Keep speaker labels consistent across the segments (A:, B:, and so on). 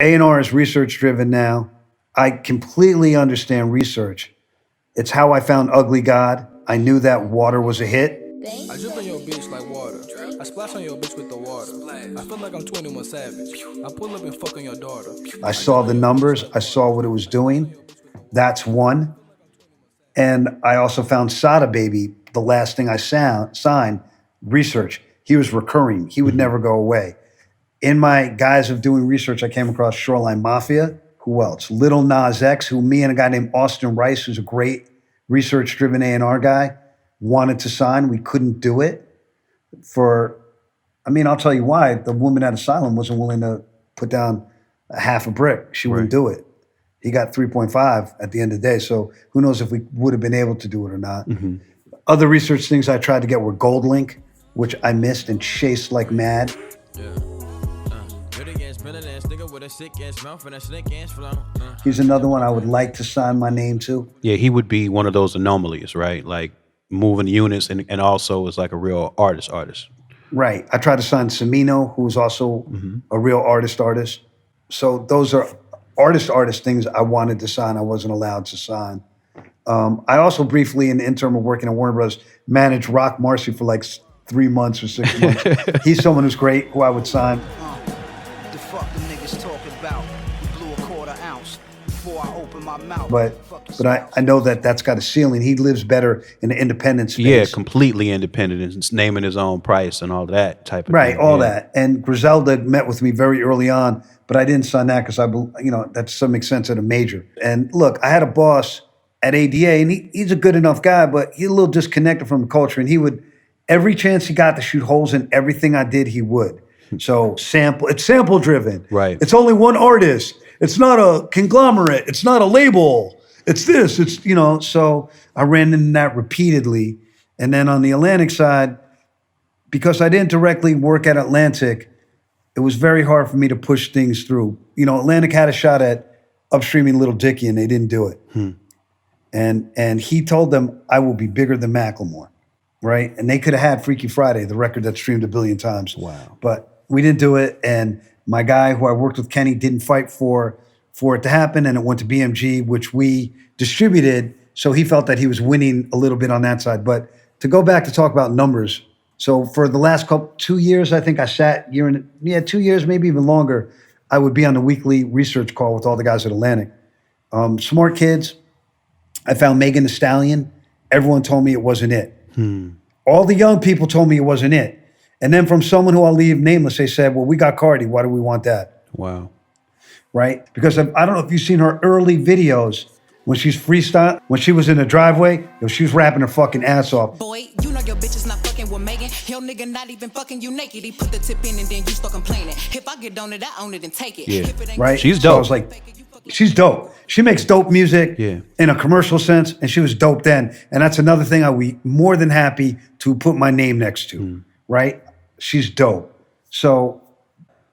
A: A&R is research driven now. I completely understand research. It's how I found Ugly God. I knew that Water was a hit.
B: I drip on your bitch like water. I splash on your bitch with the water. I feel like I'm 21 Savage. I pull up and fuck on your daughter.
A: I saw the numbers. I saw what it was doing. That's one. And I also found Sada Baby, the last thing I signed, research. He was recurring. He would never go away. In my guise of doing research, I came across Shoreline Mafia. Who else? Lil Nas X, who me and a guy named Austin Rice, who's a great research-driven A&R guy, wanted to sign. We couldn't do it I'll tell you why. The woman at Asylum wasn't willing to put down a half a brick. She wouldn't do it. He got 3.5 at the end of the day. So who knows if we would have been able to do it or not. Other research things I tried to get were Gold Link, which I missed and chased like mad. He's another one I would like to sign my name to.
C: Yeah, he would be one of those anomalies, right? Like moving units and also is like a real artist.
A: Right. I tried to sign Semino, who was also a real artist. So those are artist things I wanted to sign. I wasn't allowed to sign. I also briefly, in the interim of working at Warner Bros., managed Rock Marcy for like 3 months or 6 months. He's someone who's great, who I would sign.
D: The fuck the niggas talking about? Blew a quarter ounce before I open my mouth.
A: But I know that's got a ceiling. He lives better in the independent space.
C: Yeah, completely independent and naming his own price and all that type of thing.
A: Right, all that. And Griselda met with me very early on, but I didn't sign that because that to some extent at a major. And look, I had a boss at ADA, and he's a good enough guy, but he's a little disconnected from the culture. And he would, every chance he got to shoot holes in everything I did, he would. So it's sample driven.
C: Right.
A: It's only one artist. It's not a conglomerate. It's not a label. It's this. So I ran into that repeatedly. And then on the Atlantic side, because I didn't directly work at Atlantic, it was very hard for me to push things through. Atlantic had a shot at upstreaming Little Dicky, and they didn't do it. And he told them, I will be bigger than Macklemore, right? And they could have had Freaky Friday, the record that streamed 1 billion times.
C: Wow.
A: But we didn't do it, and my guy who I worked with, Kenny, didn't fight for it to happen, and it went to BMG, which we distributed, so he felt that he was winning a little bit on that side. But to go back to talk about numbers, so for the last 2 years, I think I sat 2 years, maybe even longer, I would be on the weekly research call with all the guys at Atlantic. Smart kids. I found Megan Thee Stallion. Everyone told me it wasn't it. All the young people told me it wasn't it. And then from someone who I'll leave nameless, they said, well, we got Cardi. Why do we want that?
C: Wow.
A: Right? Because I don't know if you've seen her early videos when she's freestyle, when she was in the driveway, she was rapping her fucking ass off.
E: Boy, you know your bitch is not fucking with Megan. Your nigga not even fucking you naked. He put the tip in and then you start complaining. If I get on it, I own it and take it.
C: Yeah.
A: Right?
C: She's dope.
A: So I was like, she's dope. She makes dope music in a commercial sense, and she was dope then. And that's another thing I'd be more than happy to put my name next to, right? She's dope. So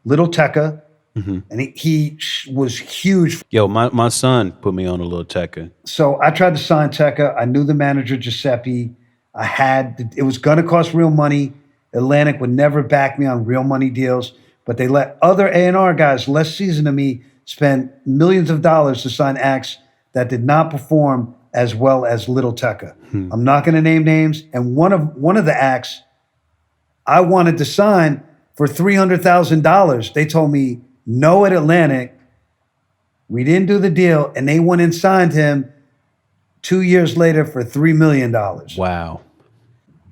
A: Little Tecca, and he was huge.
C: Yo, my son put me on a Lil Tecca.
A: So I tried to sign Tecca. I knew the manager, Giuseppe. It was going to cost real money. Atlantic would never back me on real money deals, but they let other A&R guys less seasoned than me spend millions of dollars to sign acts that did not perform as well as Little Tecca. I'm not going to name names. And one of the acts I wanted to sign for $300,000. They told me no at Atlantic. We didn't do the deal, and they went and signed him 2 years later for $3 million.
C: Wow.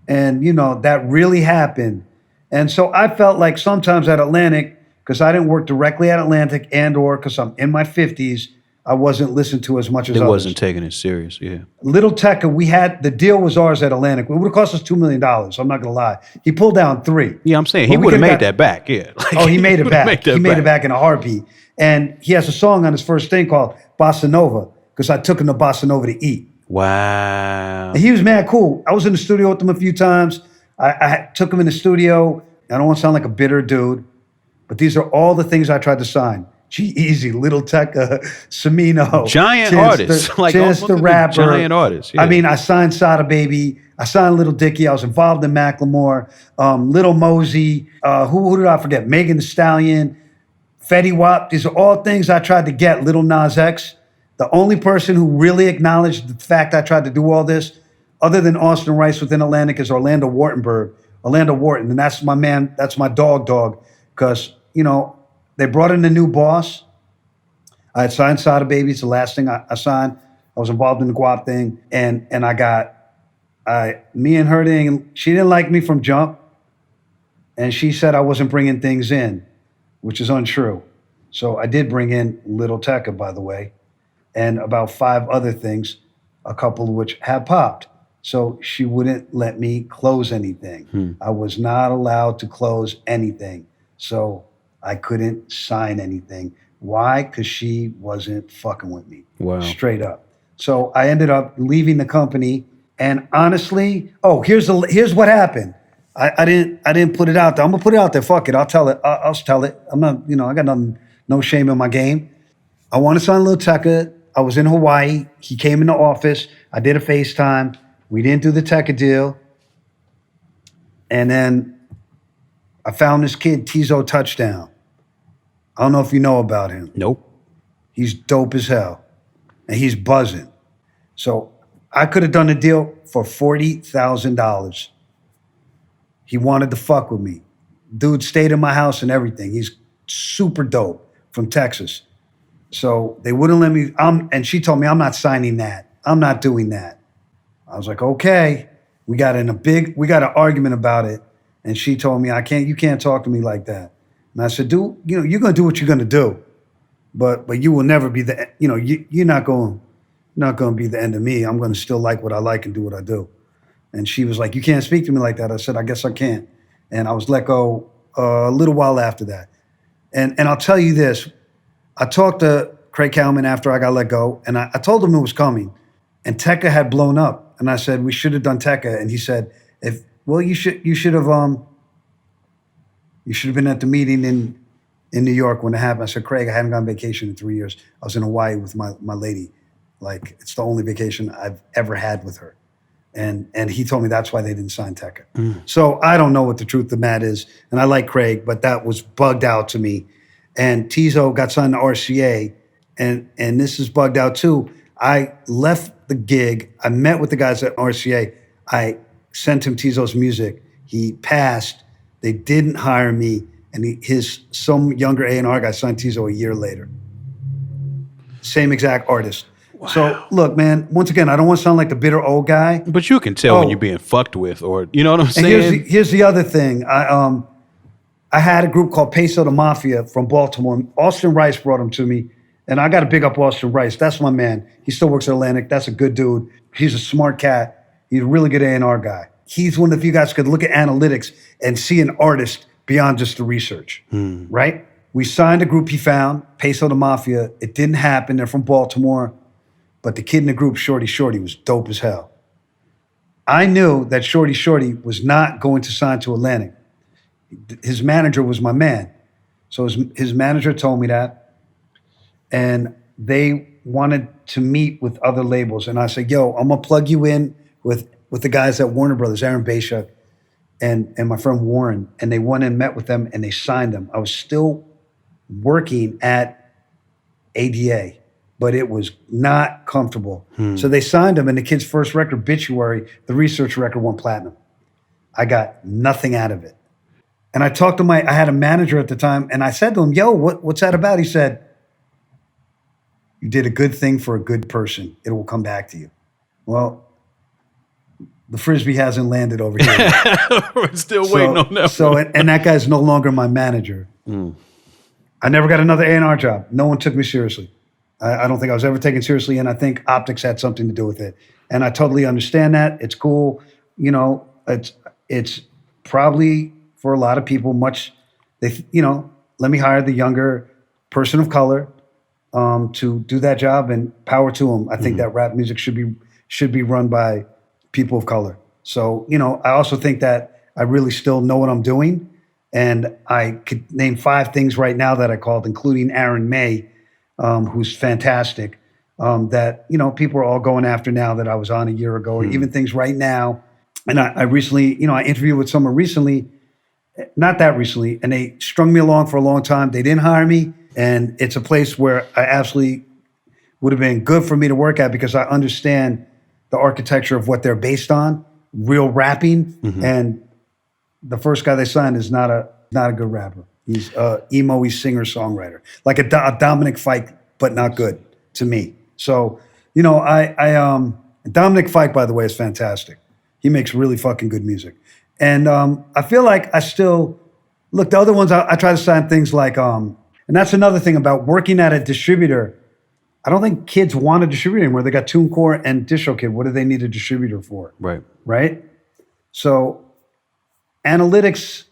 A: And, that really happened. And so I felt like sometimes at Atlantic, because I didn't work directly at Atlantic or because I'm in my 50s, I wasn't listened to as much as
C: others.
A: It
C: wasn't taking it serious, yeah.
A: Little Tecca, the deal was ours at Atlantic. It would have cost us $2 million, so I'm not going to lie. He pulled down 3.
C: Yeah, I'm saying, he would have made that back, yeah.
A: He made it back. He made it back in a heartbeat. And he has a song on his first thing called Bossa Nova, because I took him to Bossa Nova to eat.
C: Wow.
A: And he was mad cool. I was in the studio with him a few times. I took him in the studio. I don't want to sound like a bitter dude, but these are all the things I tried to sign. G-Eazy, Little Tecca, Semino.
C: Giant artists.
A: Chance the Rapper.
C: Giant artists, yeah.
A: I mean, I signed Sada Baby. I signed Little Dicky. I was involved in Macklemore. Little Mosey. Who did I forget? Megan Thee Stallion. Fetty Wap. These are all things I tried to get. Lil Nas X. The only person who really acknowledged the fact I tried to do all this, other than Austin Rice within Atlantic, is Orlando Wharton. And that's my man. That's my dog. Because, they brought in a new boss. I had signed Sada Babies, the last thing I signed. I was involved in the Guap thing. And me and her thing, she didn't like me from jump. And she said I wasn't bringing things in, which is untrue. So I did bring in Little Tekka, by the way, and about 5 other things, a couple of which have popped. So she wouldn't let me close anything. I was not allowed to close anything. So I couldn't sign anything. Why? Because she wasn't fucking with me.
C: Wow.
A: Straight up. So I ended up leaving the company. And honestly, here's what happened. I didn't put it out there. I'm gonna put it out there. Fuck it. I'll tell it. I'll tell it. I'm not, I got no shame in my game. I want to sign Lil Tekka. I was in Hawaii. He came in the office. I did a FaceTime. We didn't do the Tekka deal. And then I found this kid, Tizo Touchdown. I don't know if you know about him.
C: Nope.
A: He's dope as hell. And he's buzzing. So I could have done a deal for $40,000. He wanted to fuck with me. Dude stayed in my house and everything. He's super dope from Texas. So they wouldn't let me, and she told me, I'm not signing that. I'm not doing that. I was like, okay. We got an argument about it. And she told me, you can't talk to me like that. And I said, dude, you're going to do what you're going to do. But you will never be you're not going to be the end of me. I'm going to still like what I like and do what I do. And she was like, you can't speak to me like that. I said, I guess I can't. And I was let go a little while after that. And I'll tell you this. I talked to Craig Kalman after I got let go, and I told him it was coming. And Tekka had blown up. And I said, we should have done Tekka. And he said, you should have been at the meeting in New York when it happened. I said, Craig, I hadn't gone on vacation in 3 years. I was in Hawaii with my lady. Like, it's the only vacation I've ever had with her. And he told me that's why they didn't sign Tekka. So I don't know what the truth of the matter is. And I like Craig, but that was bugged out to me. And Tizo got signed to RCA, and this is bugged out too. I left the gig. I met with the guys at RCA. I sent him Tizo's music. He passed. They didn't hire me. And some younger A&R guy signed Tizo a year later. Same exact artist. Wow. So look, man, once again, I don't want to sound like the bitter old guy.
C: But you can tell when you're being fucked with, or you know what I'm saying?
A: And here's the other thing. I had a group called Peso the Mafia from Baltimore. Austin Rice brought them to me. And I got to big up Austin Rice. That's my man. He still works at Atlantic. That's a good dude. He's a smart cat. He's a really good A&R guy. He's one of you guys could look at analytics and see an artist beyond just the research, right? We signed a group he found, Peso the Mafia. It didn't happen. They're from Baltimore. But the kid in the group, Shorty, was dope as hell. I knew that Shorty was not going to sign to Atlantic. His manager was my man. So his manager told me that. And they wanted to meet with other labels. And I said, yo, I'm going to plug you in with the guys at Warner Brothers, Aaron Bashuk and my friend Warren. And they went and met with them and they signed them. I was still working at ADA, but it was not comfortable. So they signed him, and the kid's first record, Obituary, the research record, went platinum. I got nothing out of it. And I talked to I had a manager at the time, and I said to him, yo, what's that about? He said, you did a good thing for a good person. It will come back to you. Well, the Frisbee hasn't landed over here.
C: We're still waiting on that.
A: So, and that guy's no longer my manager. I never got another A&R job. No one took me seriously. I don't think I was ever taken seriously, and I think optics had something to do with it. And I totally understand that. It's cool. It's probably for a lot of people let me hire the younger person of color to do that job, and power to them. I think that rap music should be run by people of color. So, I also think that I really still know what I'm doing. And I could name 5 things right now that I called, including Aaron May, who's fantastic, that, people are all going after now that I was on a year ago, or even things right now. And I recently, I interviewed with someone recently, not that recently, and they strung me along for a long time. They didn't hire me, and it's a place where I absolutely would have been good for me to work at because I understand the architecture of what they're based on, real rapping. And the first guy they signed is not a good rapper. He's emo, he's singer-songwriter. Like a Dominic Fike, but not good to me. So, you know, Dominic Fike, by the way, is fantastic. He makes really fucking good music. And I feel like I still, look, the other ones, I try to sign things like, and that's another thing about working at a distributor. I don't think kids want a distributor anymore. They got TuneCore and DistroKid. What do they need a distributor for?
C: Right.
A: Right? So analytics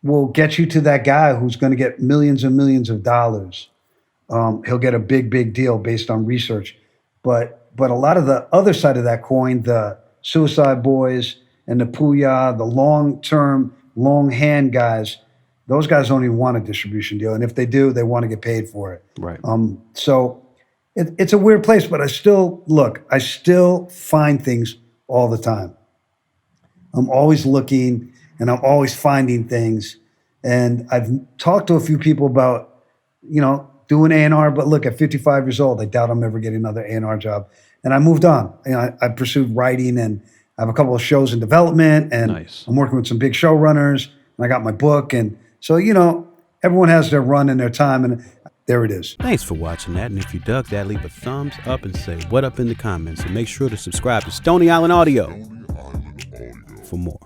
A: will get you to that guy who's going to get millions and millions of dollars. He'll get a big deal based on research. But a lot of the other side of that coin, the Suicide Boys and the Puya, the long-term, long-hand guys, those guys don't even want a distribution deal. And if they do, they want to get paid for it.
C: Right.
A: So it's a weird place, but I still find things all the time. I'm always looking and I'm always finding things. And I've talked to a few people about, you know, doing A&R, but look, at 55 years old, I doubt I'm ever getting another A&R job. And I moved on. You know, I pursued writing, and I have a couple of shows in development, and
C: Nice.
A: I'm working with some big showrunners, and I got my book. And so, you know, everyone has their run and their time, and there it is.
C: Thanks for watching that. And if you dug that, leave a thumbs up and say what up in the comments. And make sure to subscribe to Stony Island Audio for more.